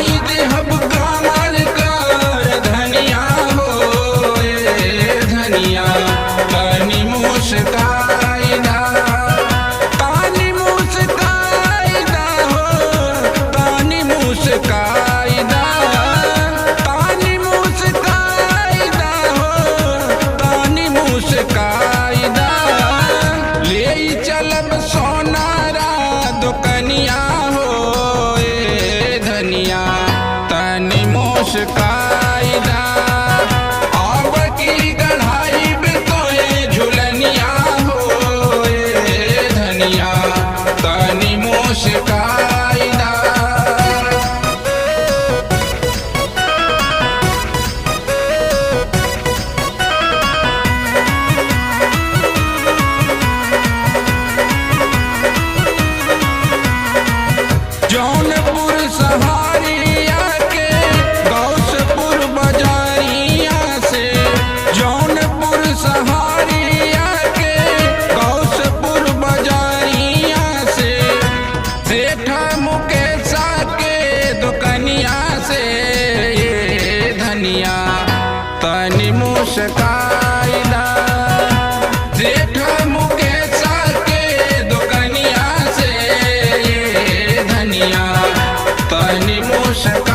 बढ़ाई दे हब कामर कर धनिया हो ए धनिया तनी मुस्काइदा तानी मुस्काइदा हो तानी मुस्काइदा तानी मुस्काइदा हो तानी मुस्काइदा ले चलब सोनारा दुकनिया हो ए धनिया तनी मुस्काइदा अब की गढ़ाई तोहे झुलनिया हो ए धनिया तनी मुस्काइदा। जौनपुर सहारिया के गौसपुर बजारिया से जौनपुर सहारिया के गौसपुर बजारिया से सेठा मुकेशा के दुकनिया से ये धनिया तनी मुस्काइदा सेठा मुकेशा के दुकनिया से ये धनिया तनी मुस्काइदा।